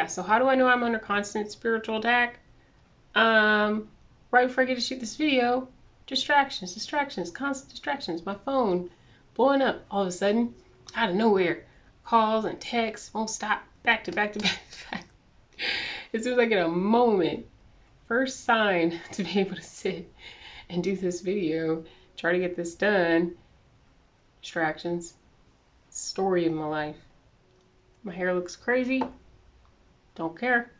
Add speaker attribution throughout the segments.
Speaker 1: so how do I know I'm under constant spiritual attack? Right before I get to shoot this video, distractions, constant distractions. My phone blowing up all of a sudden, out of nowhere. Calls and texts won't stop, back to back to back to back. As soon as I get a moment, first sign to be able to sit and do this video, try to get this done, distractions. Story of my life. My hair looks crazy. Don't care.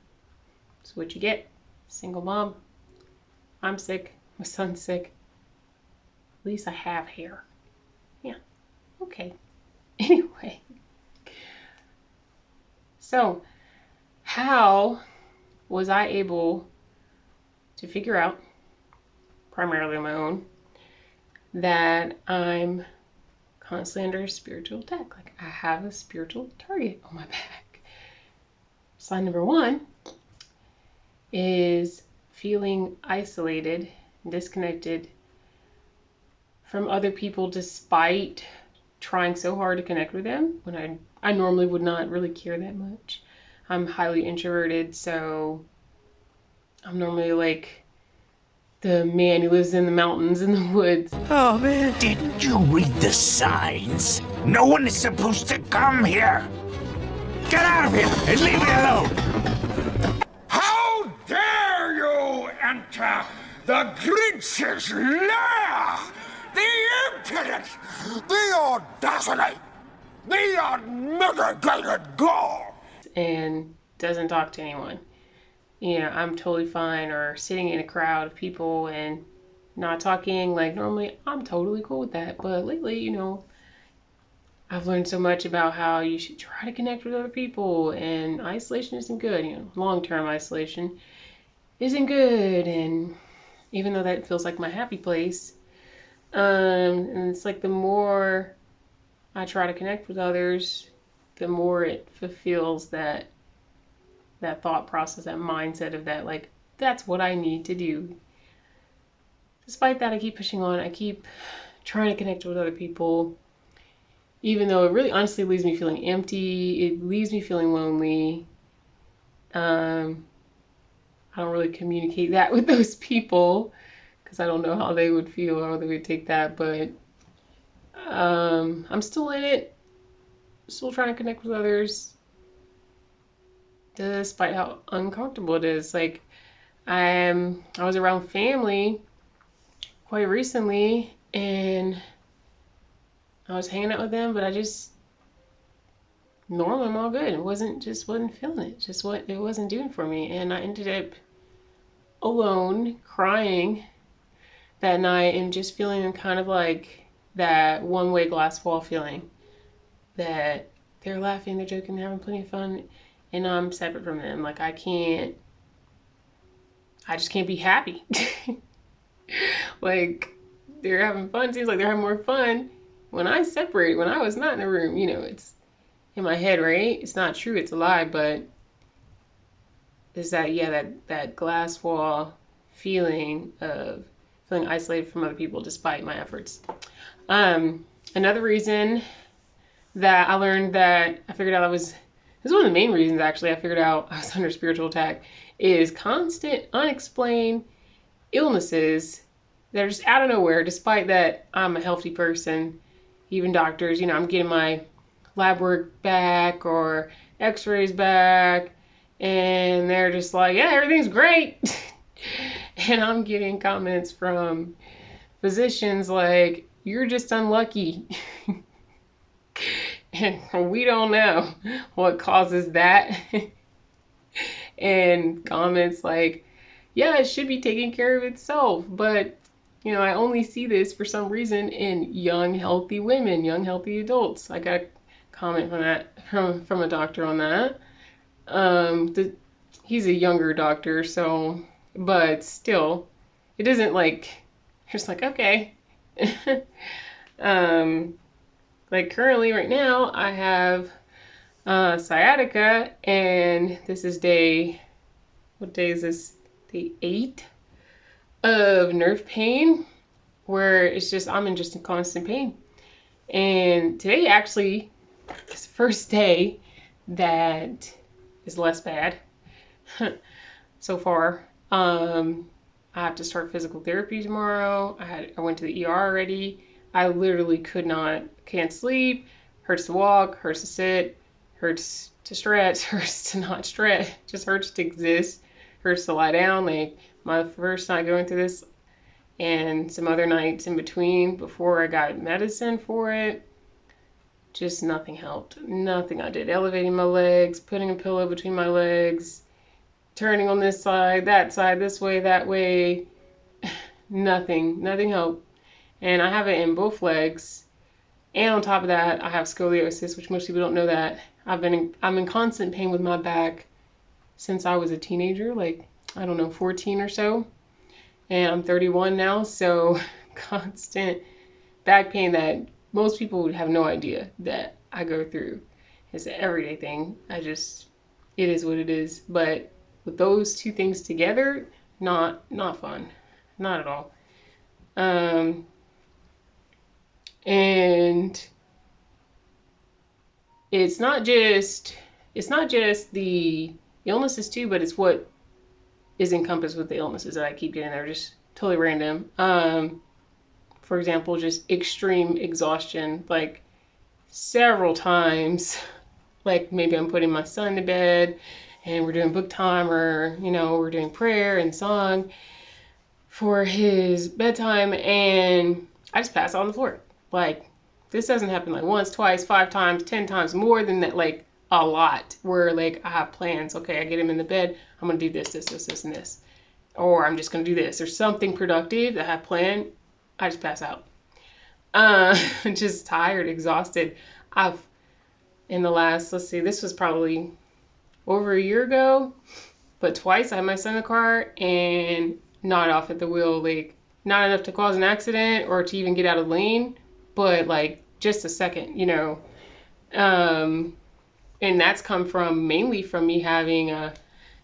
Speaker 1: That's what you get. Single mom. I'm sick. My son's sick. At least I have hair. Yeah. Okay. Anyway. So, how was I able to figure out, primarily on my own, that I'm constantly under spiritual attack? Like, I have a spiritual target on my back. Sign number one is feeling isolated, disconnected from other people despite trying so hard to connect with them when I normally would not really care that much. I'm highly introverted, so I'm normally like the man who lives in the mountains in the woods.
Speaker 2: Oh man, didn't you read the signs? No one is supposed to come here. Get out of here and leave me alone. How dare you enter the Grinch's lair? The impudence, the audacity, the unmitigated gall.
Speaker 1: And doesn't talk to anyone. You know, I'm totally fine, or sitting in a crowd of people and not talking. Like, normally I'm totally cool with that, but lately, you know, I've learned so much about how you should try to connect with other people, and isolation isn't good. You know, long-term isolation isn't good, and even though that feels like my happy place, and it's like the more I try to connect with others, the more it fulfills that thought process, that mindset of that, like, that's what I need to do. Despite that, I keep pushing on. I keep trying to connect with other people, even though it really honestly leaves me feeling empty. It leaves me feeling lonely. I don't really communicate that with those people because I don't know how they would feel or how they would take that, but I'm still in it, still trying to connect with others, despite how uncomfortable it is. Like, I was around family quite recently, and I was hanging out with them, but I just, normally I'm all good. It wasn't feeling it. Just what it wasn't doing for me. And I ended up alone, crying that night, and just feeling kind of like that one-way glass wall feeling. That they're laughing, they're joking, they're having plenty of fun, and I'm separate from them. Like, I just can't be happy. Like, they're having fun. Seems like they're having more fun when I separate, when I was not in the room. You know, it's in my head, right? It's not true, it's a lie, but there's that glass wall feeling of feeling isolated from other people despite my efforts. Another reason that I learned that I figured out this is one of the main reasons actually I figured out I was under spiritual attack, is constant unexplained illnesses that are just out of nowhere, despite that I'm a healthy person. Even doctors, you know, I'm getting my lab work back or x-rays back, and they're just like, yeah, everything's great. And I'm getting comments from physicians like, you're just unlucky. And we don't know what causes that. And comments like, yeah, it should be taking care of itself. But, you know, I only see this for some reason in young, healthy women, young, healthy adults. I got a comment from a doctor on that. He's a younger doctor, so, but still, it isn't like, just like, okay. Like, currently right now I have sciatica, and this is what day is this? Day 8 of nerve pain, where it's just, I'm in just constant pain. And today actually is the first day that is less bad so far. I have to start physical therapy tomorrow. I went to the ER already. I literally can't sleep, hurts to walk, hurts to sit, hurts to stretch, hurts to not stretch, just hurts to exist, hurts to lie down. Like my first night going through this and some other nights in between before I got medicine for it, just nothing helped. Nothing I did. Elevating my legs, putting a pillow between my legs, turning on this side, this way, that way. Nothing helped. And I have it in both legs. And on top of that, I have scoliosis, which most people don't know that. I'm in constant pain with my back since I was a teenager, like, I don't know, 14 or so. And I'm 31 now, so constant back pain that most people would have no idea that I go through. It's an everyday thing. It is what it is. But with those two things together, not fun. Not at all. And it's not just the illnesses too, but it's what is encompassed with the illnesses that I keep getting. They're just totally random. For example, just extreme exhaustion, like several times. Like maybe I'm putting my son to bed and we're doing book time, or we're doing prayer and song for his bedtime, and I just pass out on the floor. Like, this doesn't happen like once, twice, 5 times, 10 times, more than that, like a lot, where like I have plans. Okay, I get him in the bed, I'm gonna do this, and this, or I'm just gonna do this, or something productive that I have planned. I just pass out. Just tired, exhausted. In the last, let's see, this was probably over a year ago, but twice I had my son in the car and not off at the wheel, like not enough to cause an accident or to even get out of lane, but like just a second, and that's come mainly from me having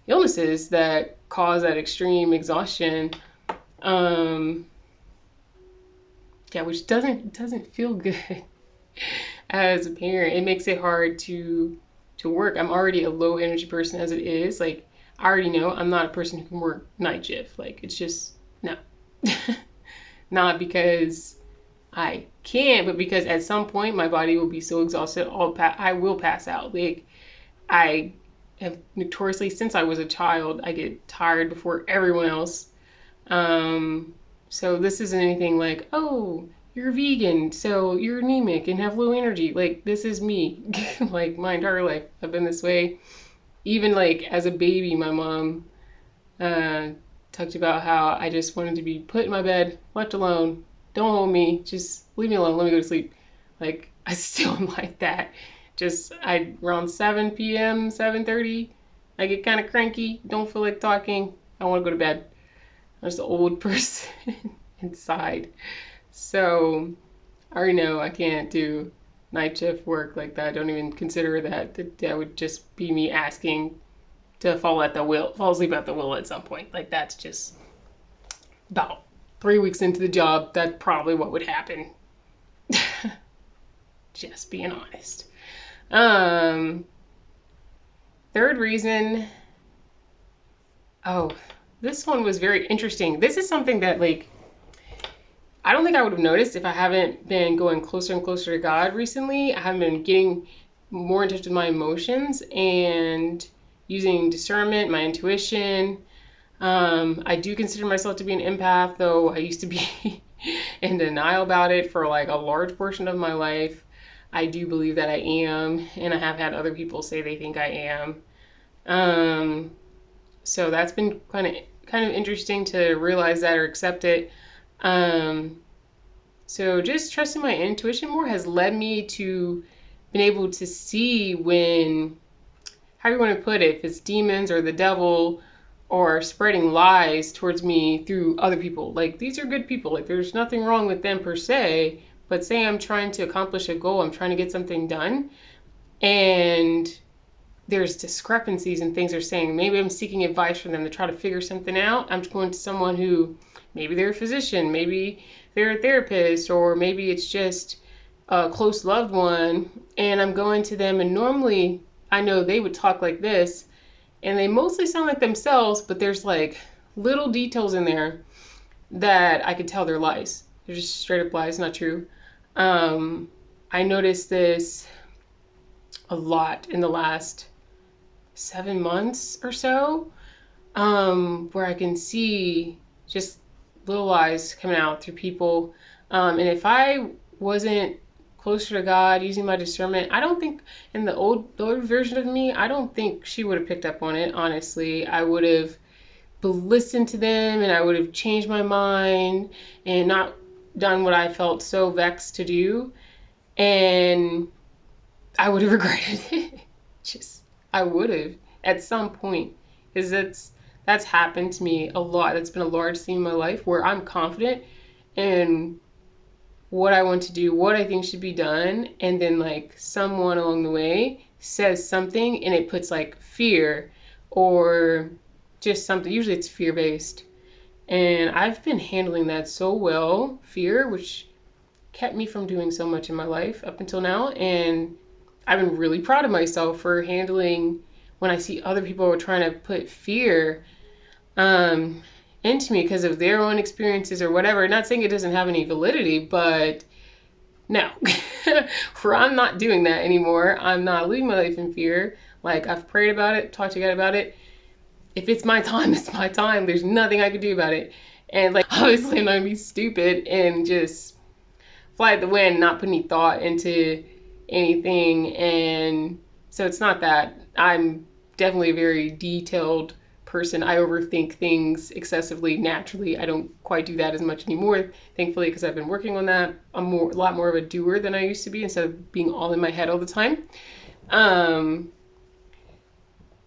Speaker 1: illnesses that cause that extreme exhaustion, which doesn't feel good as a parent. It makes it hard to work. I'm already a low energy person as it is. Like, I already know I'm not a person who can work night shift. Like, it's just no. Not because I can't, but because at some point my body will be so exhausted, I will pass out. Like, I have notoriously, since I was a child, I get tired before everyone else. So this isn't anything like, oh, you're vegan, so you're anemic and have low energy. Like, this is me. Like, my entire life, I've been this way. Even like as a baby, my mom talked about how I just wanted to be put in my bed, left alone. Don't hold me, just leave me alone, let me go to sleep. Like, I still am like that. Around 7 p.m., 7:30, I get kind of cranky, don't feel like talking, I want to go to bed. I'm just an old person inside. So I already know I can't do night shift work like that. I don't even consider that. That would just be me asking to fall asleep at the wheel at some point. Like, that's just about 3 weeks into the job. That's probably what would happen. Just being honest. Third reason. Oh, this one was very interesting. This is something that, like, I don't think I would have noticed if I haven't been going closer and closer to God recently. I haven't been getting more in touch with my emotions and using discernment, my intuition. I do consider myself to be an empath, though I used to be in denial about it for like a large portion of my life. I do believe that I am, and I have had other people say they think I am. So that's been kind of interesting to realize that or accept it. So just trusting my intuition more has led me to being able to see when, how you want to put it, if it's demons or the devil or spreading lies towards me through other people. Like, these are good people. Like, there's nothing wrong with them per se, but say I'm trying to accomplish a goal, I'm trying to get something done, and there's discrepancies in things they're saying. Maybe I'm seeking advice from them to try to figure something out. I'm going to someone who, maybe they're a physician, maybe they're a therapist, or maybe it's just a close loved one, and I'm going to them, and normally I know they would talk like this, and they mostly sound like themselves, but there's like little details in there that I could tell they're lies. They're just straight up lies, not true. I noticed this a lot in the last 7 months or so, where I can see just little lies coming out through people. And if I wasn't closer to God, using my discernment, I don't think in the old version of me, I don't think she would have picked up on it, honestly. I would have listened to them, and I would have changed my mind and not done what I felt so vexed to do. And I would have regretted it. I would have at some point, because that's happened to me a lot. That's been a large theme in my life where I'm confident in what I want to do, what I think should be done, and then like someone along the way says something and it puts like fear or just something. Usually it's fear-based. And I've been handling that so well, fear, which kept me from doing so much in my life up until now. And I've been really proud of myself for handling when I see other people trying to put fear into me because of their own experiences or whatever. Not saying it doesn't have any validity, but no. I'm not doing that anymore. I'm not living my life in fear. Like, I've prayed about it, talked to God about it. If it's my time, it's my time. There's nothing I can do about it. And like, obviously I'm not gonna be stupid and just fly at the wind, not put any thought into anything. And so it's not that. I'm definitely a very detailed person. I overthink things excessively naturally. I don't quite do that as much anymore, thankfully, because I've been working on that. I'm a lot more of a doer than I used to be instead of being all in my head all the time.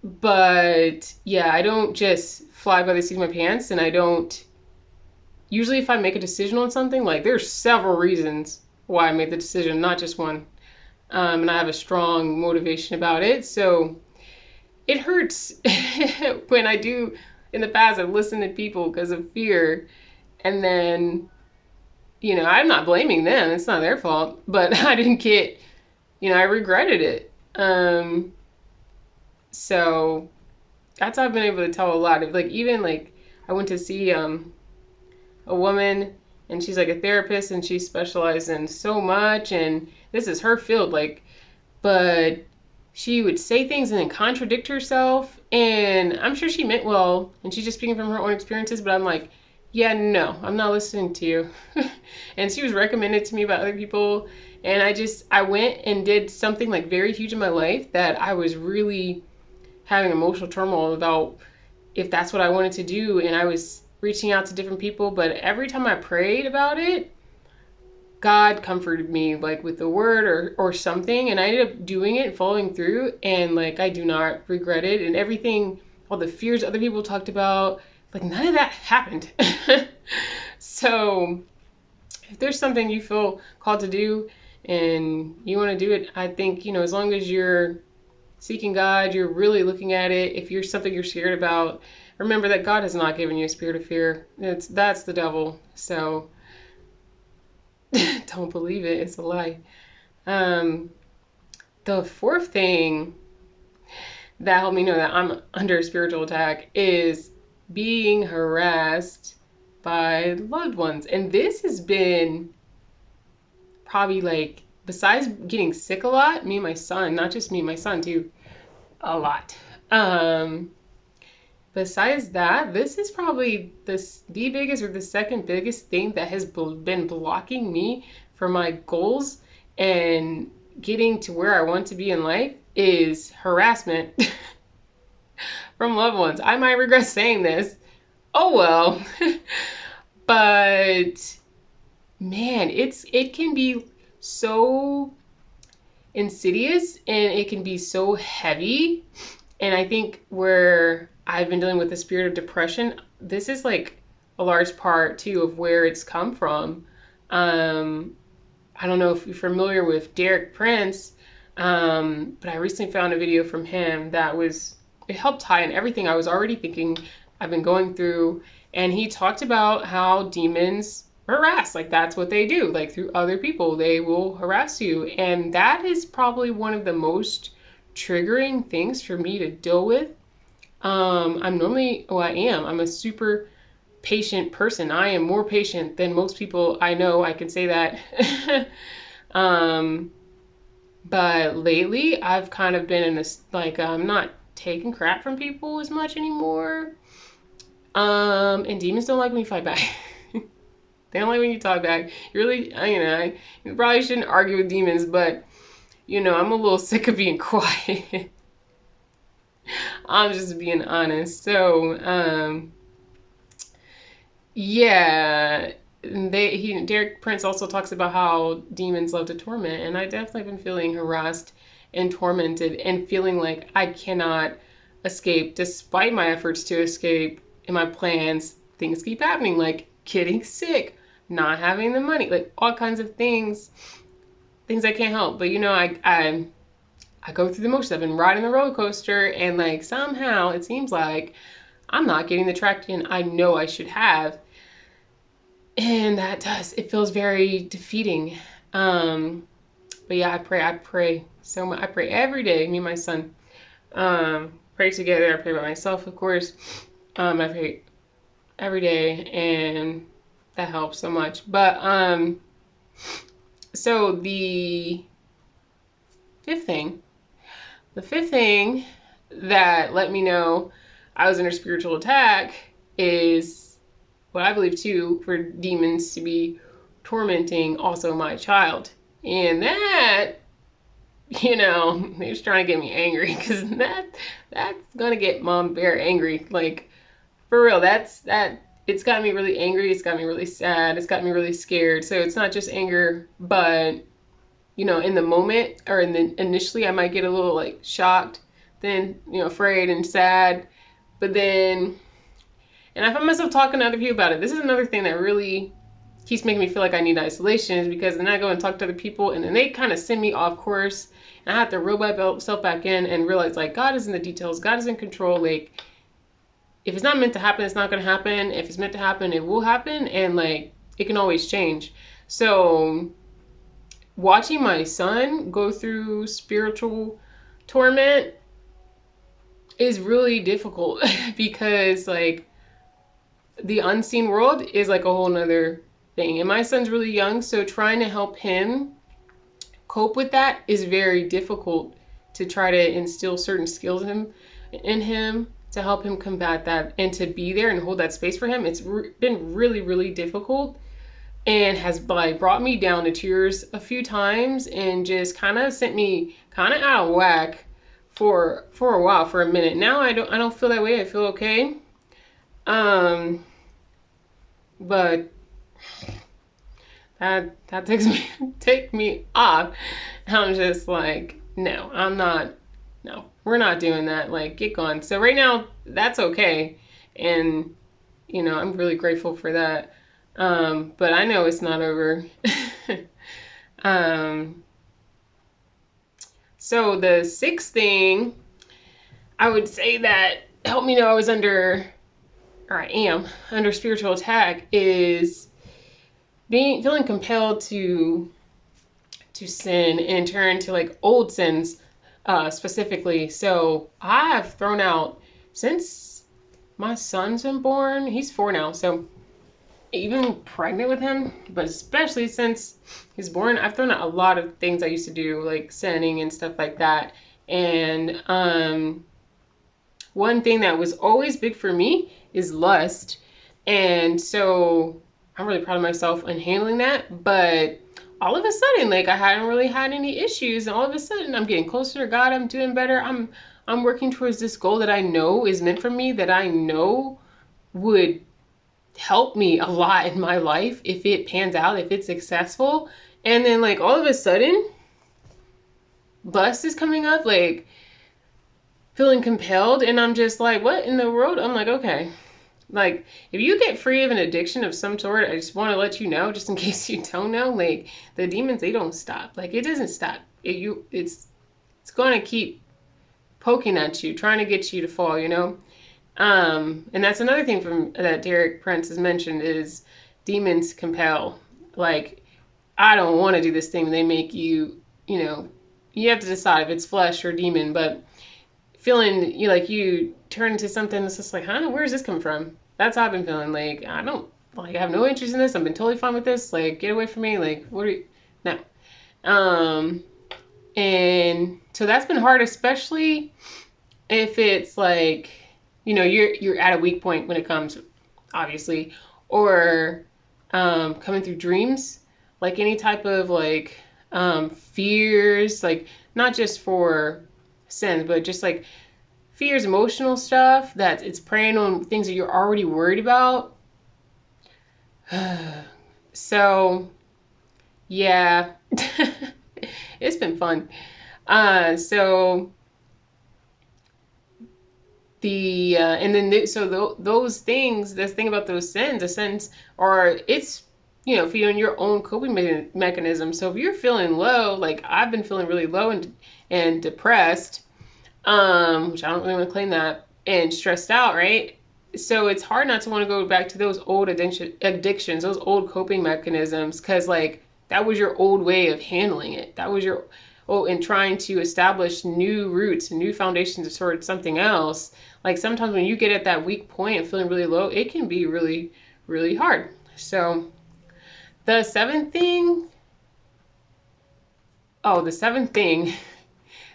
Speaker 1: But yeah, I don't just fly by the seat of my pants, and I don't usually, if I make a decision on something, like there's several reasons why I made the decision, not just one. And I have a strong motivation about it. So it hurts when I do, in the past, I've listened to people because of fear. And then, I'm not blaming them. It's not their fault. But I didn't get, I regretted it. So that's how I've been able to tell a lot of, like, even like I went to see a woman, and she's like a therapist, and she specializes in so much, and this is her field, like, but she would say things and then contradict herself, and I'm sure she meant well, and she's just speaking from her own experiences, but I'm like, yeah, no, I'm not listening to you. And she was recommended to me by other people, and I went and did something like very huge in my life that I was really having emotional turmoil about if that's what I wanted to do, and I was reaching out to different people, but every time I prayed about it, God comforted me like with the word or something, and I ended up doing it, following through, and like I do not regret it. And everything, all the fears other people talked about, like none of that happened. So if there's something you feel called to do and you want to do it, I think, as long as you're seeking God, you're really looking at it. If you're something you're scared about, remember that God has not given you a spirit of fear. That's the devil. So don't believe it. It's a lie. The fourth thing that helped me know that I'm under spiritual attack is being harassed by loved ones. And this has been probably like, besides getting sick a lot, me and my son, not just me, my son too, a lot. Besides that, this is probably the biggest or the second biggest thing that has been blocking me from my goals and getting to where I want to be in life is harassment from loved ones. I might regret saying this. Oh well. But man, it can be so insidious and it can be so heavy. And I think where I've been dealing with the spirit of depression, this is like a large part too of where it's come from. I don't know if you're familiar with Derek Prince, but I recently found a video from him that it helped tie in everything I was already thinking I've been going through. And he talked about how demons harass, like that's what they do, like through other people, they will harass you. And that is probably one of the most triggering things for me to deal with I'm a super patient person. I am more patient than most people I know. I can say that. um, but lately I've kind of been in this, like, I'm not taking crap from people as much anymore. And demons don't like when you fight back. They don't like when you talk back. You really, you probably shouldn't argue with demons, but, I'm a little sick of being quiet. I'm just being honest. So, yeah, Derek Prince also talks about how demons love to torment, and I definitely been feeling harassed and tormented and feeling like I cannot escape despite my efforts to escape and my plans. Things keep happening, like getting sick, not having the money, like all kinds of things I can't help. But I go through the motions. I've been riding the roller coaster, and like somehow it seems like I'm not getting the traction I know I should have. And it feels very defeating. But yeah, I pray so much. I pray every day. Me and my son pray together. I pray by myself, of course. I pray every day, and that helps so much. But so fifth thing, the fifth thing that let me know I was under spiritual attack is what I believe too, for demons to be tormenting also my child. And that, they're just trying to get me angry, because that's gonna get Mom Bear angry. Like, for real, it's got me really angry, it's got me really sad, it's got me really scared. So it's not just anger, but in the moment, or initially I might get a little like shocked, then afraid and sad, but then, and I find myself talking to other people about it. This is another thing that really keeps making me feel like I need isolation, is because then I go and talk to other people, and then they kind of send me off course, and I have to reel myself back in and realize, like, God is in the details, God is in control. Like, if it's not meant to happen, it's not going to happen. If it's meant to happen, it will happen, and like, it can always change. So watching my son go through spiritual torment is really difficult, because like the unseen world is like a whole nother thing, and my son's really young, so trying to help him cope with that is very difficult, to try to instill certain skills in him to help him combat that and to be there and hold that space for him. It's been really, really difficult, and has like brought me down to tears a few times, and just kind of sent me kind of out of whack for a while, for a minute. Now I don't feel that way. I feel okay. But that take me off. I'm just like, no, we're not doing that. Like, get gone. So right now, that's okay, and I'm really grateful for that. But I know it's not over. So the sixth thing I would say that helped me know I am under spiritual attack is feeling compelled to sin and turn to like old sins, specifically. So I have thrown out, since my son's been born, he's 4 now, so even pregnant with him, but especially since he's born, I've thrown out a lot of things I used to do, like sinning and stuff like that. And one thing that was always big for me is lust. And so I'm really proud of myself in handling that. But all of a sudden, like, I hadn't really had any issues, and all of a sudden I'm getting closer to God. I'm doing better. I'm working towards this goal that I know is meant for me, that I know would help me a lot in my life if it pans out, if it's successful. And then like all of a sudden, lust is coming up, like feeling compelled, and I'm just like, what in the world? I'm like, okay, like, if you get free of an addiction of some sort, I just want to let you know, just in case you don't know, like, the demons, they don't stop. Like, it doesn't stop. It's going to keep poking at you, trying to get you to fall, And that's another thing that Derek Prince has mentioned, is demons compel. Like, I don't want to do this thing. They make you, you have to decide if it's flesh or demon. But feeling you turn into something that's just like, huh, where is this coming from? That's how I've been feeling. Like, I don't, like, I have no interest in this. I've been totally fine with this. Like, get away from me. Like, what are you? No. Um, and so that's been hard, especially if it's like, you're at a weak point when it comes, obviously, or coming through dreams, like any type of like fears, like not just for sins, but just like fears, emotional stuff that it's preying on things that you're already worried about. So yeah, it's been fun. So and then those things, this thing about those sins, the sins are, it's feeding your own coping mechanism. So if you're feeling low, like I've been feeling really low and depressed, which I don't really want to claim that, and stressed out, right? So it's hard not to want to go back to those old addictions, those old coping mechanisms, because like that was your old way of handling it. That was your and trying to establish new roots, new foundations towards something else. Like sometimes when you get at that weak point and feeling really low, it can be really, really hard. So the seventh thing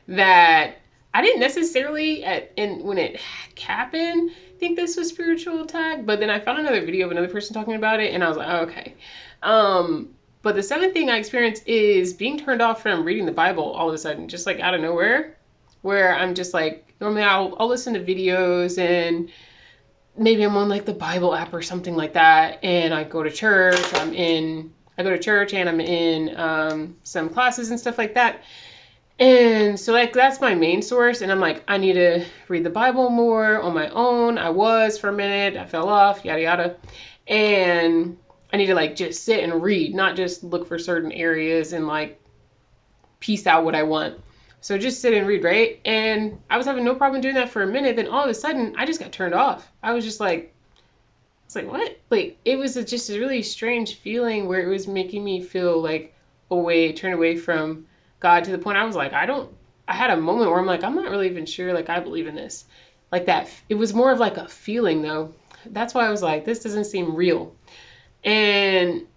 Speaker 1: that I didn't necessarily when it happened think this was spiritual attack, but then I found another video of another person talking about it, and I was like, oh, okay. But the seventh thing I experienced is being turned off from reading the Bible all of a sudden, just like out of nowhere, where I'm just like, normally I'll listen to videos and maybe I'm on like the Bible app or something like that, and I go to church. I go to church and I'm in some classes and stuff like that. And so like that's my main source, and I'm like, I need to read the Bible more on my own. I was for a minute, I fell off, yada yada. And I need to like just sit and read, not just look for certain areas and like piece out what I want. So just sit and read, right? And I was having no problem doing that for a minute. Then all of a sudden, I just got turned off. I was just like, it's like, what? Like, it was just a really strange feeling where it was making me feel like turned away from God, to the point I was like, I had a moment where I'm like, I'm not really even sure, like, I believe in this. Like that, it was more of like a feeling though. That's why I was like, this doesn't seem real. And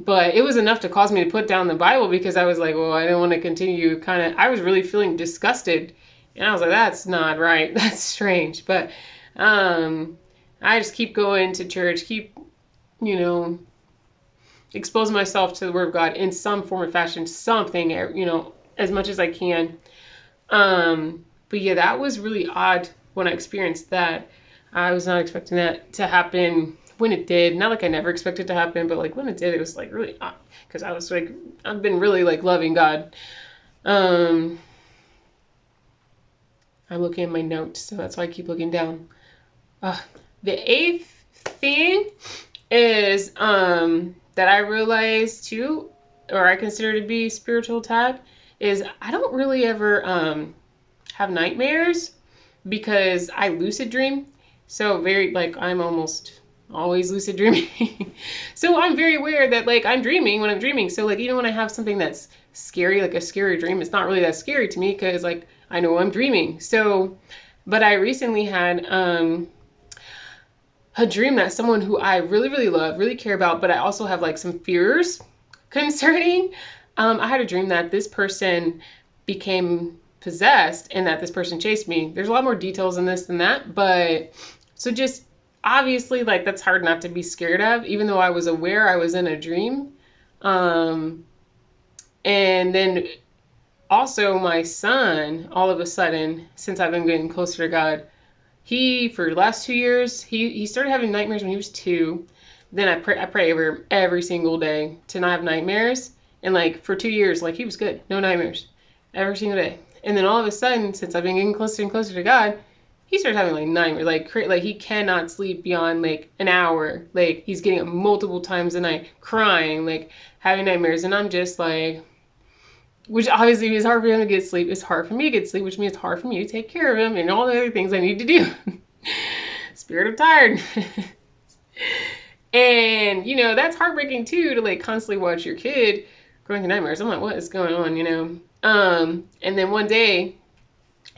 Speaker 1: but it was enough to cause me to put down the Bible, because I was like, well, I didn't want to continue I was really feeling disgusted. And I was like, that's not right. That's strange. But I just keep going to church, keep, exposing myself to the Word of God in some form or fashion, something, as much as I can. But yeah, that was really odd when I experienced that. I was not expecting that to happen when it did. Not like I never expected it to happen, but like when it did, it was like really odd, because I was like, I've been really like loving God. I'm looking at my notes, so that's why I keep looking down. The eighth thing is that I realized too, or I consider to be spiritual attack, is I don't really ever have nightmares, because I lucid dream. So very, like, I'm almost always lucid dreaming. So I'm very aware that like I'm dreaming when I'm dreaming. So like, when I have something that's scary, like a scary dream, it's not really that scary to me, because like I know I'm dreaming. So, but I recently had a dream that someone who I really, really love, really care about, but I also have like some fears concerning. I had a dream that this person became possessed and that this person chased me. There's a lot more details in this than that, but so just obviously like that's hard not to be scared of, even though I was aware I was in a dream. And then also my son, all of a sudden, since I've been getting closer to God, for the last 2 years, he started having nightmares when he was 2. Then I pray over him every single day to not have nightmares. And like for 2 years, like he was good, no nightmares, every single day. And then all of a sudden, since I've been getting closer and closer to God, he started having like nightmares, like he cannot sleep beyond like an hour. Like he's getting up multiple times a night, crying, like having nightmares. And I'm just like, which obviously is hard for him to get sleep. It's hard for me to get sleep, which means it's hard for me to take care of him and all the other things I need to do. Spirit of tired. And, that's heartbreaking too, to like constantly watch your kid going through nightmares. I'm like, what is going on, And then one day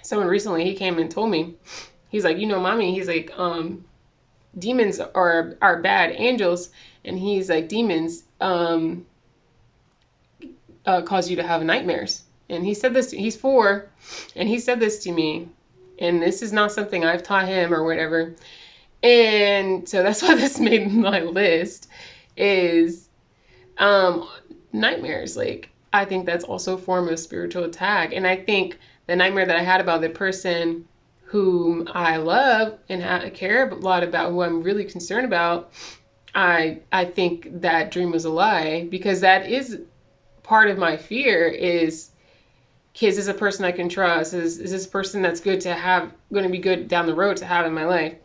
Speaker 1: someone recently, he came and told me, he's like, mommy, he's like, demons are bad, angels, and he's like, demons cause you to have nightmares. And he said this, he's 4, and he said this to me, and this is not something I've taught him or whatever. And so that's why this made my list, is nightmares. Like, I think that's also a form of spiritual attack. And I think the nightmare that I had about the person whom I love and care a lot about, who I'm really concerned about, I think that dream was a lie, because that is part of my fear. Is this a person I can trust? Is this a person that's going to be good down the road to have in my life,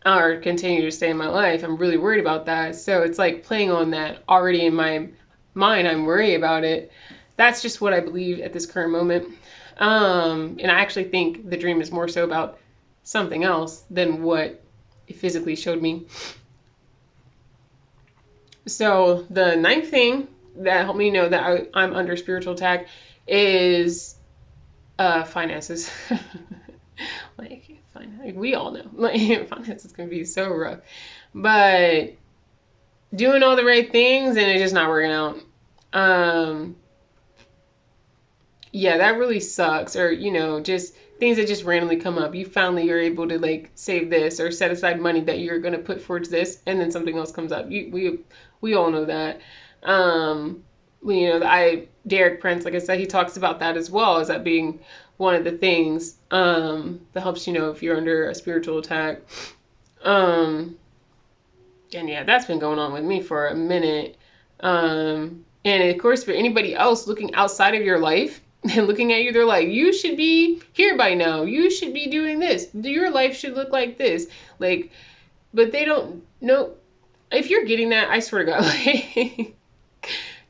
Speaker 1: or continue to stay in my life? I'm really worried about that. So it's like playing on that already in my mind. I'm worried about it. That's just what I believe at this current moment. And I actually think the dream is more so about something else than what it physically showed me. So the 9th thing that helped me know that I'm under spiritual attack is finances. Like, we all know, like, finances can be so rough, but doing all the right things and it's just not working out. Yeah, that really sucks. Or, just things that just randomly come up. You finally are able to like save this or set aside money that you're going to put towards this, and then something else comes up. We all know that. Derek Prince, like I said, he talks about that as well, as that being one of the things that helps if you're under a spiritual attack. And yeah, that's been going on with me for a minute. And of course, for anybody else looking outside of your life and looking at you, they're like, you should be here by now. You should be doing this. Your life should look like this. Like, but they don't know. If you're getting that, I swear to God, like,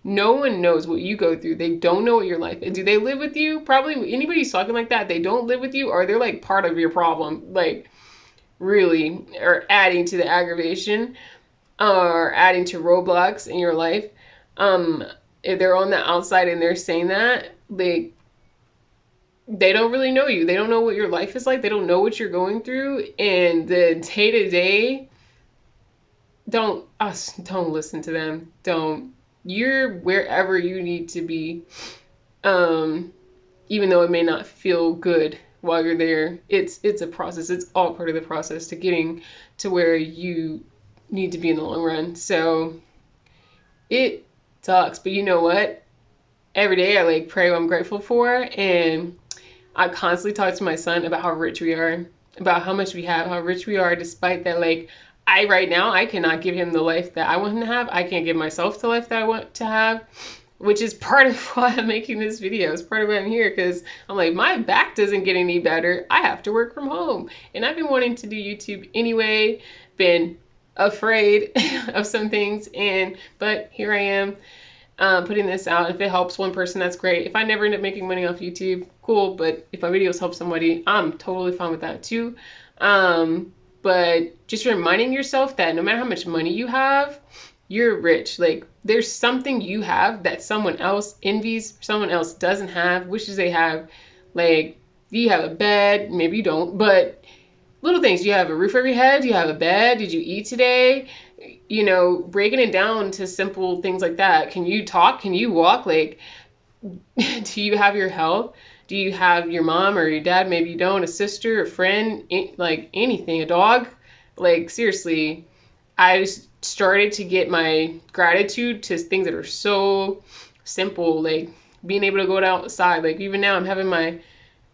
Speaker 1: no one knows what you go through. They don't know what your life is. Do they live with you? Probably anybody who's talking like that, they don't live with you, or they're like part of your problem. Like, really, or adding to the aggravation, or adding to roadblocks in your life. If they're on the outside and they're saying that, they don't really know you. They don't know what your life is like. They don't know what you're going through. And the day-to-day, don't listen to them. You're wherever you need to be. Even though it may not feel good while you're there, it's a process. It's all part of the process to getting to where you need to be in the long run. So it sucks, but you know what? Every day I like pray what I'm grateful for, and I constantly talk to my son about how rich we are, about how much we have, how rich we are, despite that, like, right now, I cannot give him the life that I want him to have. I can't give myself the life that I want to have, which is part of why I'm making this video. It's part of why I'm here, because I'm like, my back doesn't get any better. I have to work from home. And I've been wanting to do YouTube anyway, been afraid of some things, but here I am, putting this out. If it helps one person, that's great. If I never end up making money off YouTube, cool. But if my videos help somebody, I'm totally fine with that too. But just reminding yourself that no matter how much money you have, you're rich. Like, there's something you have that someone else envies, someone else doesn't have, wishes they have. Like, you have a bed, maybe you don't, but little things. You have a roof over your head, you have a bed, did you eat today? Breaking it down to simple things like that. Can you talk? Can you walk? Like, do you have your health? Do you have your mom or your dad? Maybe you don't. A sister, a friend, like anything, a dog. Like, seriously, I just started to get my gratitude to things that are so simple, like being able to go outside. Like, even now I'm having my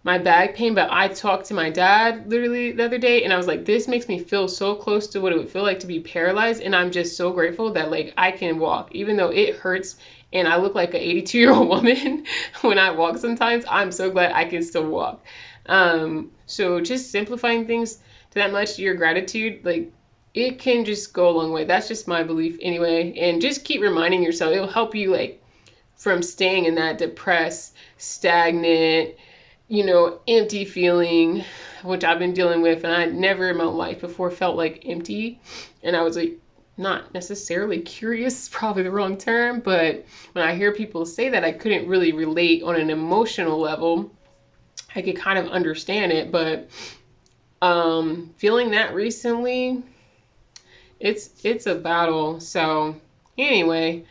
Speaker 1: back pain, but I talked to my dad literally the other day, and I was like, this makes me feel so close to what it would feel like to be paralyzed, and I'm just so grateful that, like, I can walk, even though it hurts, and I look like an 82-year-old woman when I walk sometimes. I'm so glad I can still walk. So just simplifying things to that much, your gratitude, like, it can just go a long way. That's just my belief anyway, and just keep reminding yourself. It'll help you, like, from staying in that depressed, stagnant, empty feeling, which I've been dealing with, and I never in my life before felt like empty. And I was like, not necessarily curious, probably the wrong term, but when I hear people say that, I couldn't really relate on an emotional level. I could kind of understand it, but feeling that recently, it's a battle. So anyway,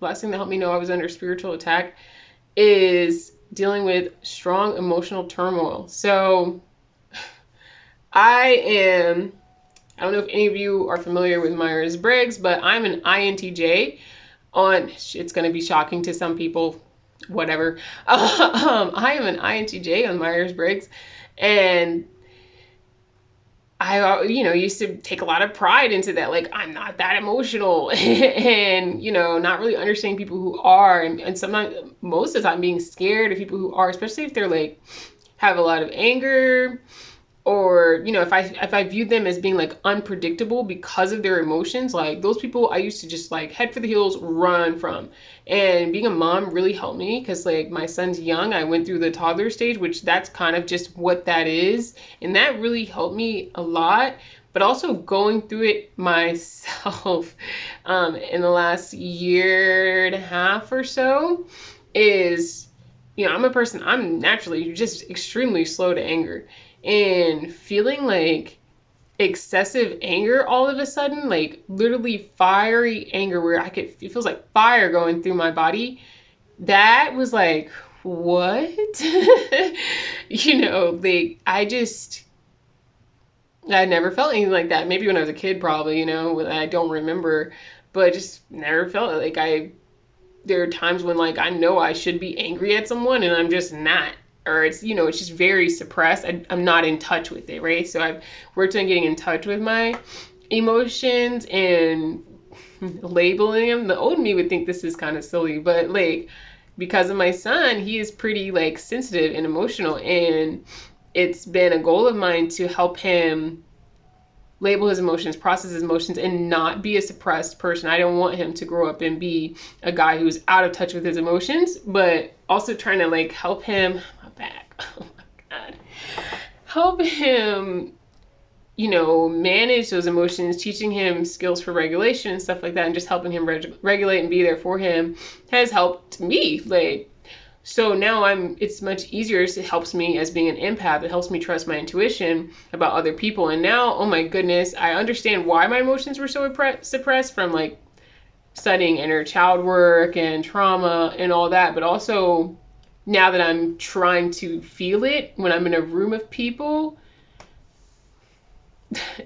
Speaker 1: last thing that helped me know I was under spiritual attack is dealing with strong emotional turmoil. So I don't know if any of you are familiar with Myers-Briggs, but I'm an INTJ it's going to be shocking to some people, whatever. I am an INTJ on Myers-Briggs, and I, used to take a lot of pride into that. Like, I'm not that emotional and, not really understanding people who are. And sometimes, most of the time, being scared of people who are, especially if they're like, have a lot of anger, or if I viewed them as being like unpredictable because of their emotions, like those people I used to just like head for the hills run from. And being a mom really helped me because like my son's young. I went through the toddler stage, which that's kind of just what that is, and that really helped me a lot. But also going through it myself in the last year and a half or so is, I'm naturally just extremely slow to anger. And feeling like excessive anger all of a sudden, like literally fiery anger where it feels like fire going through my body. That was like, what? I never felt anything like that. Maybe when I was a kid, probably, I don't remember, but I just never felt it. Like there are times when like I know I should be angry at someone and I'm just not. Or it's just very suppressed. I'm not in touch with it, right? So I've worked on getting in touch with my emotions and labeling them. The old me would think this is kind of silly, but like because of my son, he is pretty like sensitive and emotional, and it's been a goal of mine to help him label his emotions, process his emotions, and not be a suppressed person. I don't want him to grow up and be a guy who's out of touch with his emotions, but also trying to like help him, my back, oh my God, help him, manage those emotions, teaching him skills for regulation and stuff like that, and just helping him regulate and be there for him has helped me. Like, so now it's much easier. It helps me as being an empath. It helps me trust my intuition about other people. And now, oh my goodness, I understand why my emotions were so suppressed from like studying inner child work and trauma and all that. But also now that I'm trying to feel it when I'm in a room of people,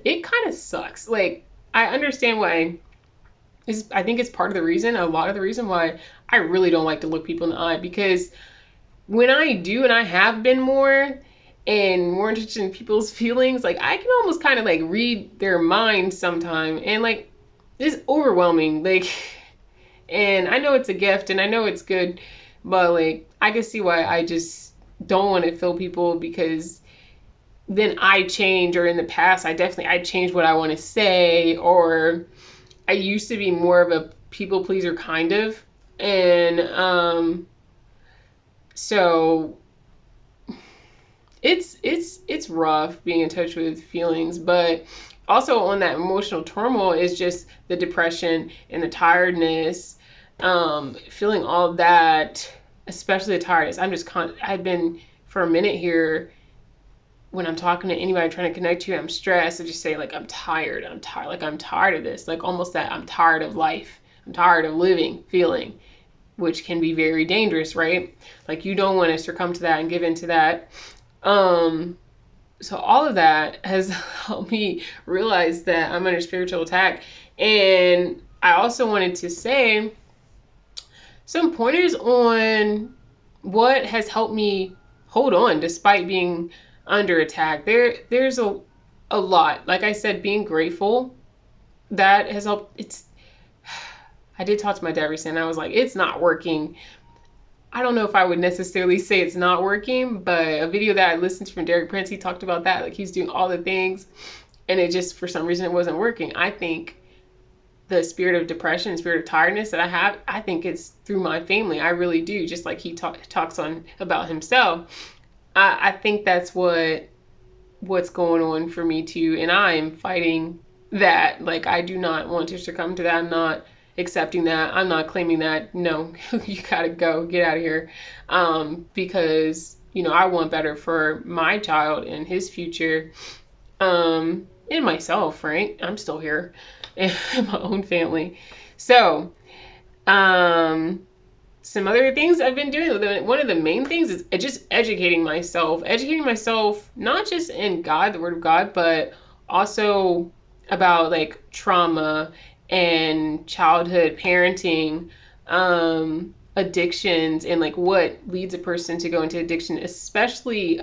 Speaker 1: it kind of sucks. Like, I understand why. I think it's a lot of the reason why I really don't like to look people in the eye, because when I do, and I have been more interested in people's feelings, like I can almost kind of like read their minds sometime, and like it's overwhelming. Like, and I know it's a gift and I know it's good, but like I can see why I just don't want to feel people, because then I change, or in the past I changed what I want to say, or I used to be more of a people pleaser kind of, and so it's rough being in touch with feelings. But also on that emotional turmoil is just the depression and the tiredness, feeling all of that, especially the tiredness. I've been for a minute here. When I'm talking to anybody trying to connect to you, I'm stressed. I just say like, I'm tired, like I'm tired of this, like almost that I'm tired of life, I'm tired of living feeling, which can be very dangerous, right? Like you don't want to succumb to that and give into that. So all of that has helped me realize that I'm under spiritual attack. And I also wanted to say some pointers on what has helped me hold on despite being under attack. There's a lot. Like I said, being grateful, that has helped. I did talk to my dad recently, and I was like, it's not working. I don't know if I would necessarily say it's not working, but a video that I listened to from Derek Prince, he talked about that. Like he's doing all the things, and it just, for some reason, it wasn't working. I think the spirit of depression, spirit of tiredness that I have, I think it's through my family. I really do. Just like he talks on about himself. I think that's what's going on for me too, and I am fighting that. Like I do not want to succumb to that. I'm not accepting that. I'm not claiming that. No, you gotta go, get out of here, because I want better for my child and his future, and myself, right? I'm still here, and my own family. So, some other things I've been doing. One of the main things is just educating myself, not just in God, the Word of God, but also about like trauma and childhood parenting, addictions, and like what leads a person to go into addiction, especially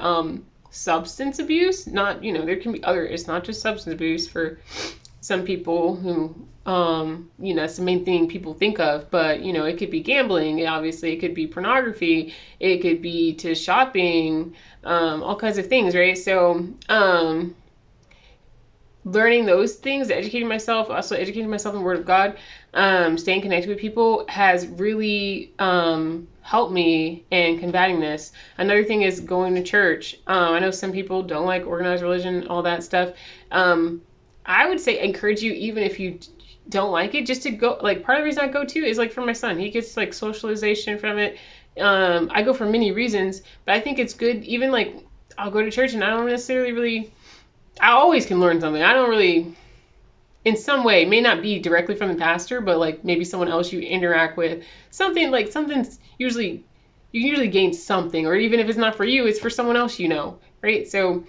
Speaker 1: substance abuse. Not, there can be other, it's not just substance abuse for some people who, that's the main thing people think of, but, it could be gambling, obviously, it could be pornography, it could be to shopping, all kinds of things, right? So, learning those things, educating myself, also educating myself in the Word of God, staying connected with people has really helped me in combating this. Another thing is going to church. I know some people don't like organized religion, all that stuff. I would say encourage you, even if you don't like it, just to go. Like, part of the reason I go to is like for my son. He gets like socialization from it. I go for many reasons, but I think it's good. Even like I'll go to church and I don't necessarily really, I always can learn something. I don't really, in some way, it may not be directly from the pastor, but like maybe someone else you interact with, something's usually, you can usually gain something, or even if it's not for you, it's for someone else, right? So,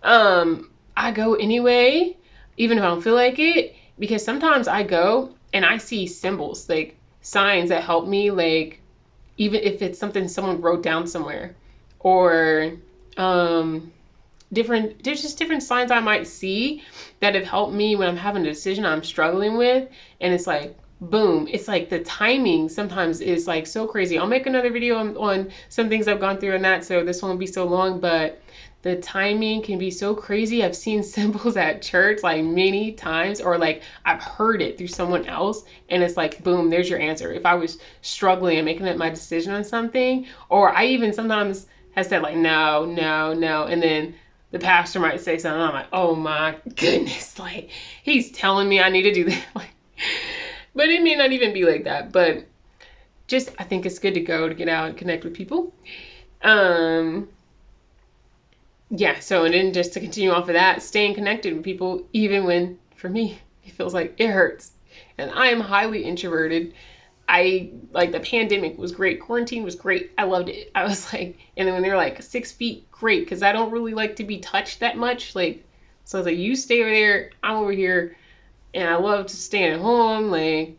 Speaker 1: I go anyway, even if I don't feel like it, because sometimes I go and I see symbols, like signs that help me, like even if it's something someone wrote down somewhere, or there's just different signs I might see that have helped me when I'm having a decision I'm struggling with, and it's like, boom, it's like the timing sometimes is like so crazy. I'll make another video on some things I've gone through on that, so this won't be so long, but the timing can be so crazy. I've seen symbols at church like many times, or like I've heard it through someone else, and it's like, boom, there's your answer. If I was struggling and making up my decision on something, or I even sometimes have said like, no, and then the pastor might say something, I'm like, oh my goodness, like he's telling me I need to do that. Like, but it may not even be like that, but just, I think it's good to go, to get out and connect with people. Yeah, so, and then just to continue off of that, staying connected with people, even when, for me, it feels like it hurts. And I am highly introverted. Like, the pandemic was great. Quarantine was great. I loved it. I was like, and then when they're like 6 feet, great, because I don't really like to be touched that much. Like, so I was like, you stay over there, I'm over here, and I love to stay at home. Like,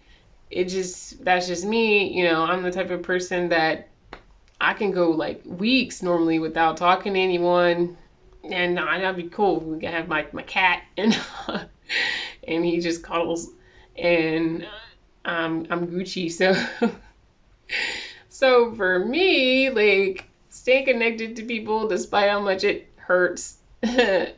Speaker 1: that's just me. I'm the type of person that I can go like weeks normally without talking to anyone, and that'd be cool. We can have my cat, and and he just cuddles, and I'm Gucci. So for me, like, staying connected to people despite how much it hurts, it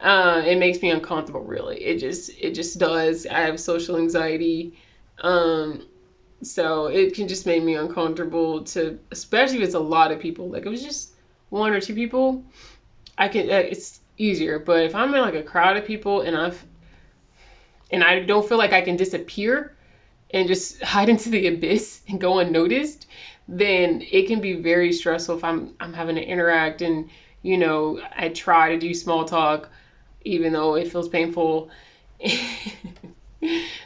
Speaker 1: makes me uncomfortable. Really, it just does. I have social anxiety. So it can just make me uncomfortable especially if it's a lot of people. Like, if it was just one or two people, it's easier. But if I'm in like a crowd of people and I don't feel like I can disappear and just hide into the abyss and go unnoticed, then it can be very stressful if I'm having to interact, and I try to do small talk even though it feels painful.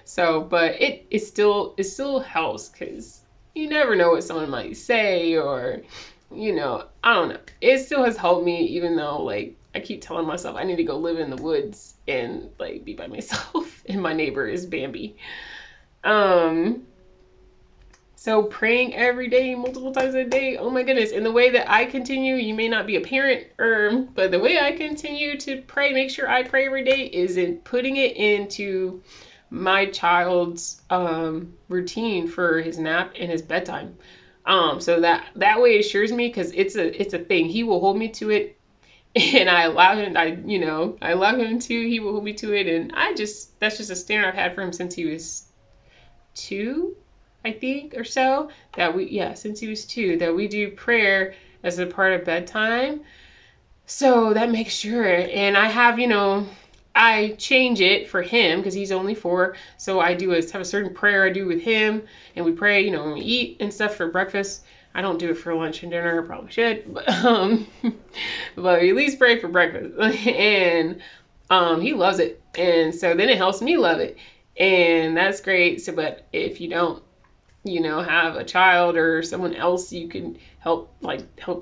Speaker 1: So, but it still helps, because you never know what someone might say, or I don't know. It still has helped me, even though like I keep telling myself I need to go live in the woods and like be by myself, and my neighbor is Bambi. So praying every day, multiple times a day, oh my goodness. And the way that I continue, you may not be a parent, but the way I continue to pray, make sure I pray every day, is in putting it into my child's routine for his nap and his bedtime. So that way it assures me, because it's a thing. He will hold me to it, and I allow him. I allow him to. He will hold me to it, and that's just a standard I've had for him since he was 2, I think, or so. Since he was 2, that we do prayer as a part of bedtime. So that makes sure, and I have, I change it for him because he's only 4. So I have a certain prayer I do with him, and we pray, when we eat and stuff for breakfast. I don't do it for lunch and dinner. I probably should, but at least pray for breakfast. And he loves it, and so then it helps me love it, and that's great. So, but if you don't, have a child or someone else you can help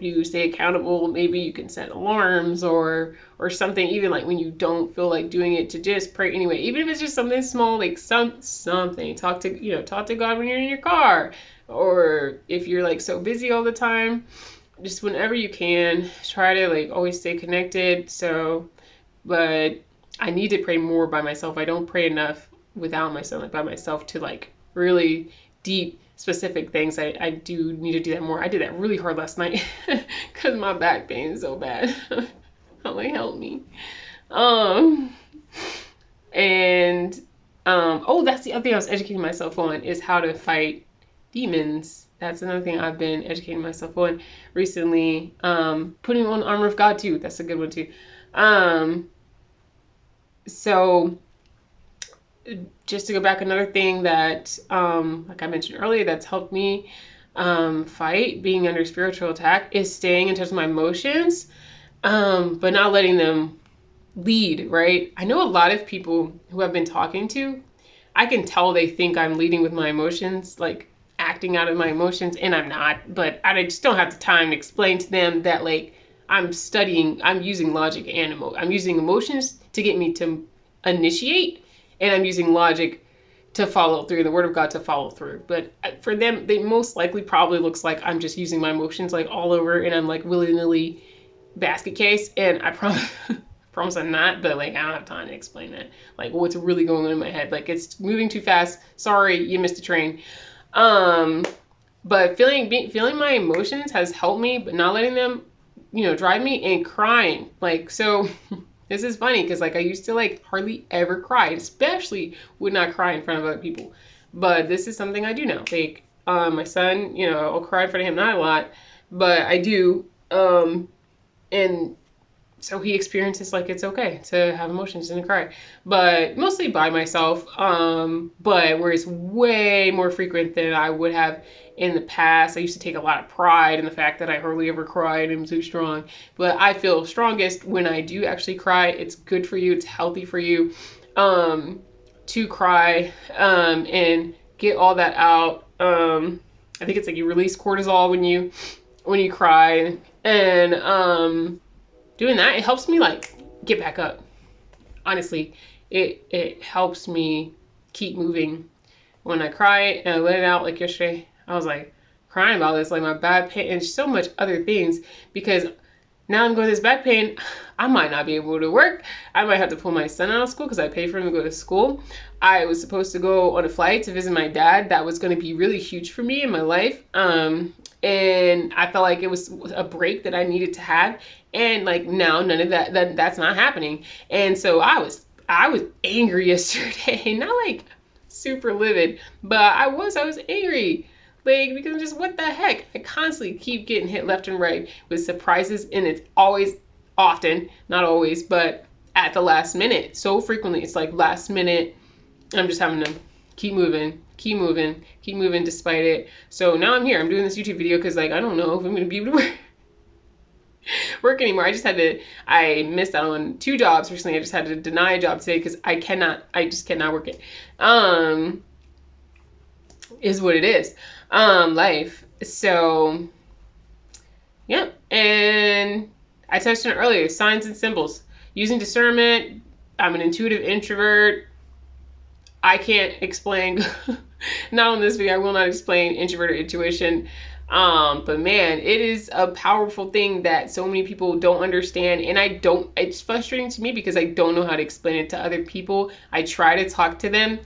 Speaker 1: you stay accountable, maybe you can set alarms or something, even like when you don't feel like doing it, to just pray anyway, even if it's just something small, like something. Talk to God when you're in your car, or if you're like so busy all the time, just whenever you can, try to like always stay connected. So, but I need to pray more by myself. I don't pray enough without myself, like by myself, to like really deep specific things. I do need to do that more. I did that really hard last night because my back pain is so bad. I'm like, help me. That's the other thing I was educating myself on, is how to fight demons. That's another thing I've been educating myself on recently. Putting on the armor of God too. That's a good one too. So just to go back, another thing that, like I mentioned earlier, that's helped me fight being under spiritual attack, is staying in touch with my emotions, but not letting them lead, right? I know a lot of people who I've been talking to, I can tell they think I'm leading with my emotions, like acting out of my emotions, and I'm not, but I just don't have the time to explain to them that like I'm using logic and I'm using emotions to get me to initiate, and I'm using logic to follow through, the word of God to follow through. But for them, they most likely probably looks like I'm just using my emotions like all over, and I'm like willy-nilly basket case, and I promise I'm not, but like I don't have time to explain that, like what's really going on in my head. Like it's moving too fast. Sorry, you missed a train. But feeling my emotions has helped me, but not letting them, drive me, and crying. Like, so this is funny because like I used to like hardly ever cry, especially would not cry in front of other people. But this is something I do now. Like my son, I'll cry in front of him, not a lot, but I do. And so he experiences like it's okay to have emotions and to cry, but mostly by myself. But where it's way more frequent than I would have in the past. I used to take a lot of pride in the fact that I hardly ever cried and I'm so strong. But I feel strongest when I do actually cry. It's good for you. It's healthy for you to cry and get all that out. I think it's like you release cortisol when you cry, and doing that, it helps me like get back up. Honestly, it helps me keep moving. When I cry and I let it out, like yesterday, I was like crying about this, like my back pain and so much other things, because now I'm going this back pain. I might not be able to work. I might have to pull my son out of school because I pay for him to go to school. I was supposed to go on a flight to visit my dad. That was going to be really huge for me in my life. And I felt like it was a break that I needed to have. And like now none of that's not happening. And so I was angry yesterday. Not like super livid, but I was angry. Like, because just what the heck? I constantly keep getting hit left and right with surprises, and it's often, not always, but at the last minute. So frequently, it's like last minute, I'm just having to keep moving despite it. So now I'm here. I'm doing this YouTube video because like I don't know if I'm going to be able to work anymore. I missed out on 2 jobs recently. I just had to deny a job today because I just cannot work it. Is what it is. Life. So, yeah. And I touched on it earlier, signs and symbols. Using discernment. I'm an intuitive introvert. I can't explain, not on this video, I will not explain introvert or intuition. But man, it is a powerful thing that so many people don't understand. And it's frustrating to me because I don't know how to explain it to other people. I try to talk to them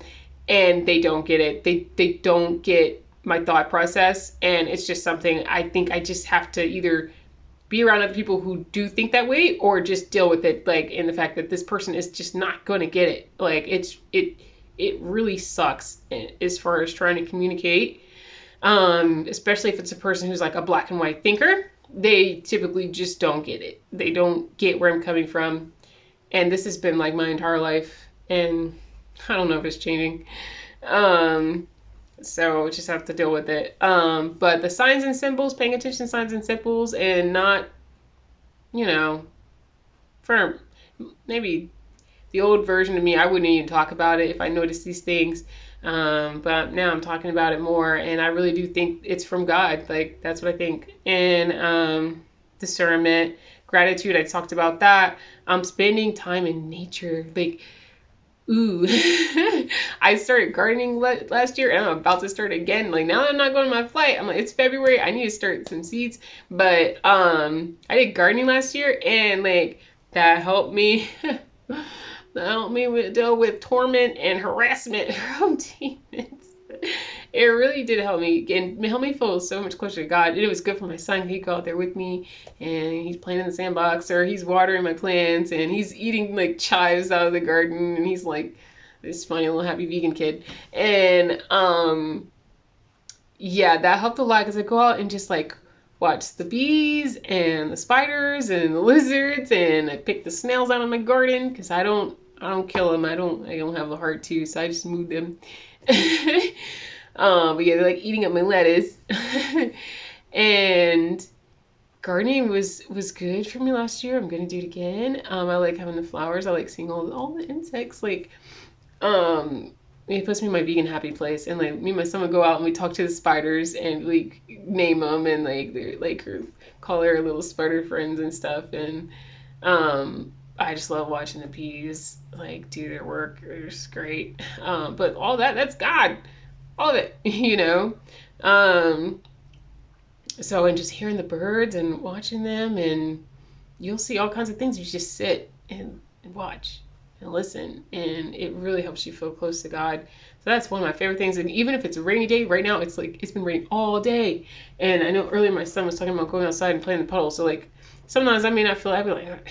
Speaker 1: and they don't get it. They don't get my thought process. And it's just something I think I just have to either be around other people who do think that way or just deal with it. Like in the fact that this person is just not going to get it. Like it really sucks as far as trying to communicate. Especially if it's a person who's like a black and white thinker, they typically just don't get it. They don't get where I'm coming from. And this has been like my entire life. And I don't know if it's changing. So just have to deal with it. But the signs and symbols, paying attention to signs and symbols, and not, you know, for maybe the old version of me, I wouldn't even talk about it if I noticed these things. But now I'm talking about it more, and I really do think it's from God. Like, that's what I think. And discernment, gratitude, I talked about that. Spending time in nature. Like, ooh, I started gardening last year, and I'm about to start again. Like, now that I'm not going on my flight, I'm like, it's February, I need to start some seeds. But I did gardening last year, and like that helped me. That helped me deal with torment and harassment from demons. It really did help me, and help me feel so much closer to God. And it was good for my son. He'd go out there with me, and he's playing in the sandbox, or he's watering my plants, and he's eating like chives out of the garden, and he's like this funny little happy vegan kid. And yeah, that helped a lot because I go out and just like watch the bees and the spiders and the lizards, and I pick the snails out of my garden because I don't kill them. I don't have the heart to, so I just move them. But yeah, they're like eating up my lettuce. And gardening was good for me last year. I'm gonna do it again. I like having the flowers. I like seeing all the insects. Like, it puts me in my vegan happy place. And like me and my son would go out and we talk to the spiders and like name them, and like they like call her little spider friends and stuff. And I just love watching the bees like do their work. It's just great. But all that's God, all of it, you know. So, and just hearing the birds and watching them, and you'll see all kinds of things. You just sit and watch and listen, and it really helps you feel close to God. So that's one of my favorite things. And even if it's a rainy day, right now it's like it's been raining all day. And I know earlier my son was talking about going outside and playing in the puddles. So like sometimes I may not feel, I'd be like,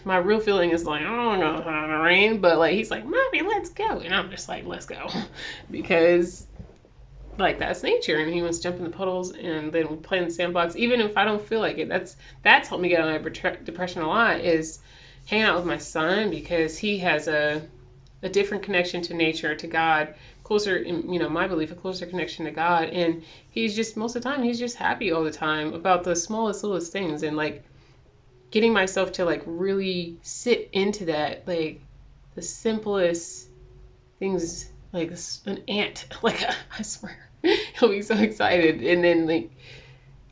Speaker 1: my real feeling is like, I don't know how to rain, but like he's like, Mommy, let's go, and I'm just like, let's go, because like that's nature, and he wants to jump in the puddles, and then we play in the sandbox. Even if I don't feel like it, that's helped me get out of my depression a lot, is hanging out with my son, because he has a different connection to nature, to God, closer, in, my belief, a closer connection to God. And he's just, most of the time, he's just happy all the time about the smallest, littlest things. And like getting myself to like really sit into that, like the simplest things, like an ant, like I swear, he'll be so excited. And then like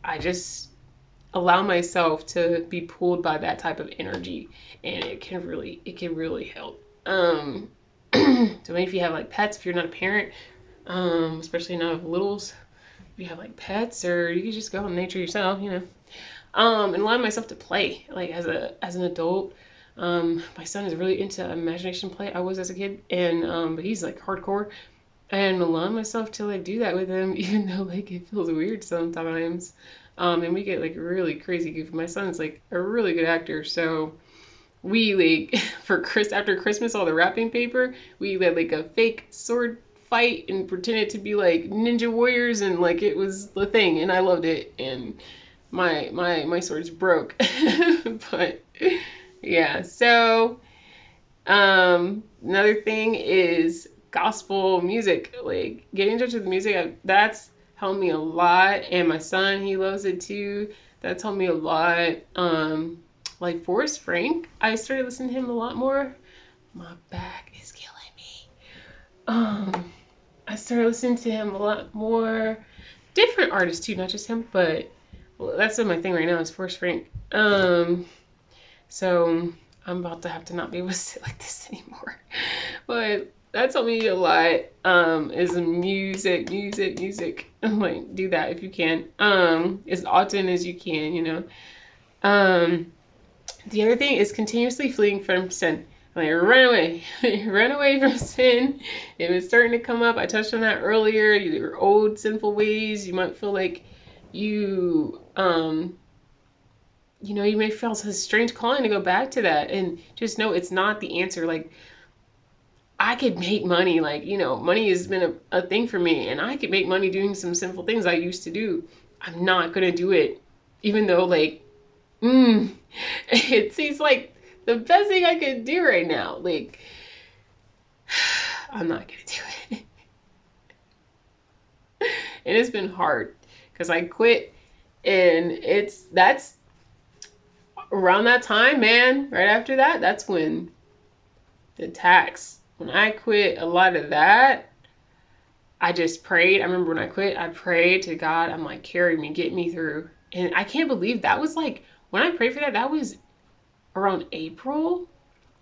Speaker 1: I just allow myself to be pulled by that type of energy, and it can really help. So maybe if you have like pets, if you're not a parent, especially not of littles, if you have like pets, or you can just go in nature yourself, and allow myself to play, like as an adult. My son is really into imagination play. I was as a kid, and but he's like hardcore, and allowing myself to like do that with him, even though like it feels weird sometimes. And we get like really crazy goofy. My son's like a really good actor, so we like after Christmas, all the wrapping paper, we had like a fake sword fight and pretended to be like ninja warriors, and like it was the thing, and I loved it. And my swords broke, but yeah. So another thing is gospel music, like getting in touch with music. That's helped me a lot, and my son, he loves it too. That's helped me a lot. Like Forrest Frank, I started listening to him a lot more. My back is killing me. I started listening to him a lot more. Different artists too, not just him, but that's my thing right now is Forrest Frank. So I'm about to have to not be able to sit like this anymore. But that's helped me a lot. Is music. Like do that if you can. As often as you can, The other thing is continuously fleeing from sin. Like run away. Run away from sin. If it's starting to come up, I touched on that earlier. Your old sinful ways. You might feel like you you may feel a strange calling to go back to that, and just know it's not the answer. Like I could make money, like, money has been a thing for me, and I could make money doing some sinful things I used to do. I'm not going to do it, even though, like, it seems like the best thing I could do right now. Like, I'm not going to do it. And it's been hard because I quit, and that's around that time, man. Right after that, that's when the attacks. When I quit a lot of that, I just prayed. I remember when I quit, I prayed to God. I'm like, carry me, get me through. And I can't believe that was like, when I prayed for that, that was around April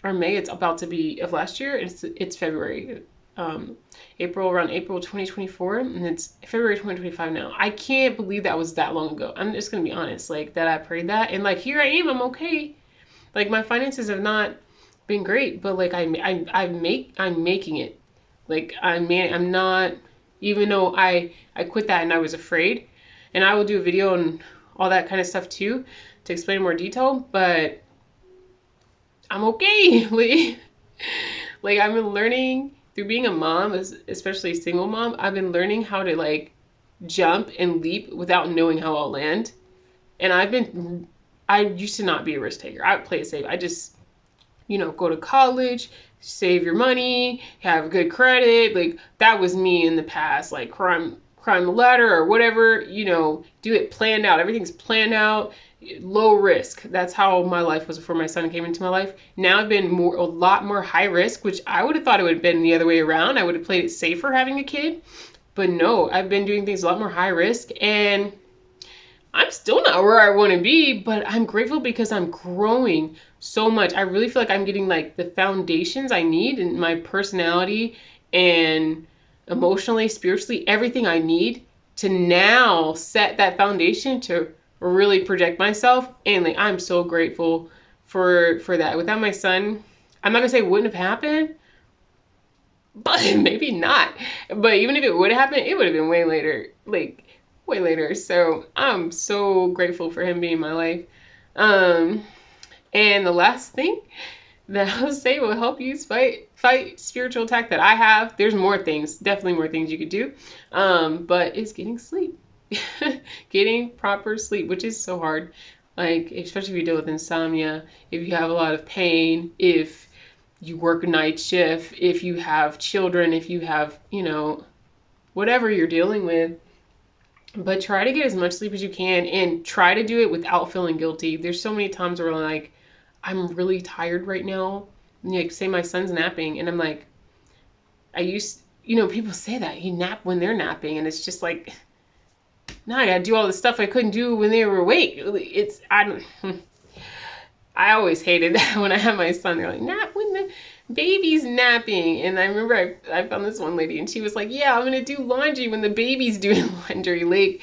Speaker 1: or May. It's about to be of last year. It's February. Around April 2024, and it's February 2025 now. I can't believe that was that long ago. I'm just gonna be honest, like that I prayed that, and like here I am. I'm okay. Like my finances have not been great, but like I'm making it. Like I'm not, even though I quit that and I was afraid, and I will do a video on all that kind of stuff too to explain in more detail, but I'm okay. Like I've been learning through being a mom, especially a single mom. I've been learning how to like jump and leap without knowing how I'll land. And I used to not be a risk taker. I would play it safe. I just, go to college, save your money, have good credit. Like that was me in the past, like crime the ladder or whatever, do it planned out. Everything's planned out, low risk. That's how my life was before my son came into my life. Now I've been a lot more high risk, which I would have thought it would have been the other way around. I would have played it safer having a kid. But no, I've been doing things a lot more high risk, and I'm still not where I want to be, but I'm grateful because I'm growing so much. I really feel like I'm getting like the foundations I need in my personality and emotionally, spiritually, everything I need to now set that foundation to really project myself. And like I'm so grateful for that. Without my son, I'm not gonna say it wouldn't have happened, but maybe not. But even if it would have happened, it would have been way later. Like way later. So I'm so grateful for him being in my life. And the last thing that I'll say will help you fight spiritual attack that I have. There's more things, definitely more things you could do. But it's getting sleep. Getting proper sleep, which is so hard. Like, especially if you deal with insomnia, if you have a lot of pain, if you work a night shift, if you have children, if you have, whatever you're dealing with. But try to get as much sleep as you can and try to do it without feeling guilty. There's so many times where like, I'm really tired right now. Like, say my son's napping, and I'm like, people say that you nap when they're napping, and it's just like, no, I gotta do all the stuff I couldn't do when they were awake. I always hated that when I had my son. They're like, nap when the baby's napping. And I remember I found this one lady, and she was like, yeah, I'm gonna do laundry when the baby's doing laundry. Like,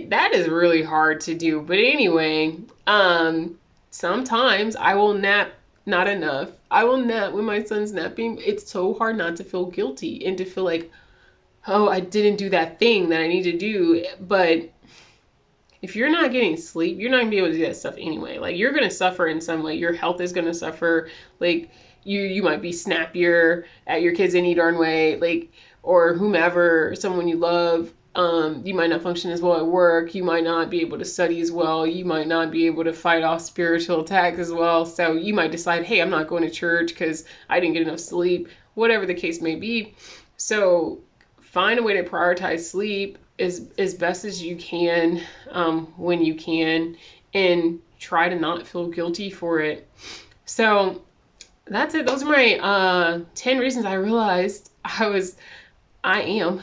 Speaker 1: that is really hard to do. But anyway, sometimes I will nap not enough. I will nap when my son's napping. It's so hard not to feel guilty and to feel like, oh, I didn't do that thing that I need to do. But if you're not getting sleep, you're not gonna be able to do that stuff anyway. Like, you're gonna suffer in some way. Your health is gonna suffer. Like, you might be snappier at your kids any darn way. Like, or whomever, someone you love. You might not function as well at work. You might not be able to study as well. You might not be able to fight off spiritual attacks as well. So you might decide, hey, I'm not going to church because I didn't get enough sleep, whatever the case may be. So find a way to prioritize sleep as best as you can, when you can, and try to not feel guilty for it. So that's it. Those are my 10 reasons I realized I am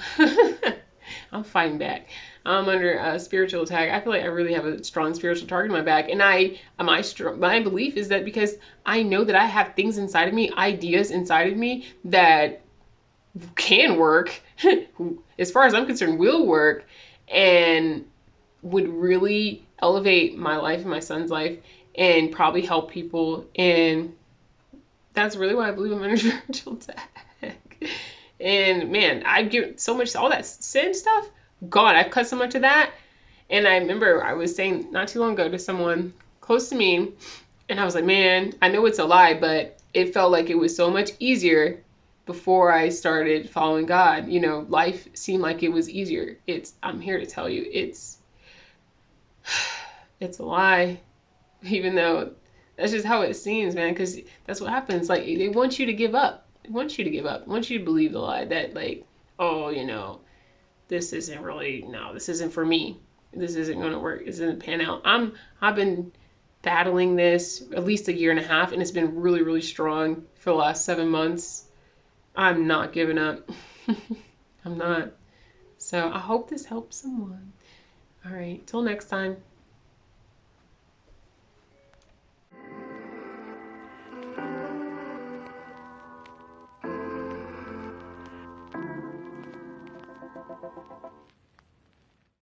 Speaker 1: I'm fighting back. I'm under a spiritual attack. I feel like I really have a strong spiritual target in my back. And my belief is that because I know that I have things inside of me, ideas inside of me that can work, as far as I'm concerned, will work, and would really elevate my life and my son's life and probably help people. And that's really why I believe I'm under spiritual attack. And man, I give so much, all that sin stuff, gone. I've cut so much of that. And I remember I was saying not too long ago to someone close to me, and I was like, man, I know it's a lie, but it felt like it was so much easier before I started following God. Life seemed like it was easier. I'm here to tell you, it's a lie, even though that's just how it seems, man, because that's what happens. Like, they want you to give up. They want you to give up. They want you to believe the lie that, like, oh, this isn't really, no, this isn't for me. This isn't going to work. This isn't pan out. I've been battling this at least a year and a half, and it's been really, really strong for the last 7 months. I'm not giving up. I'm not. So I hope this helps someone. All right, till next time.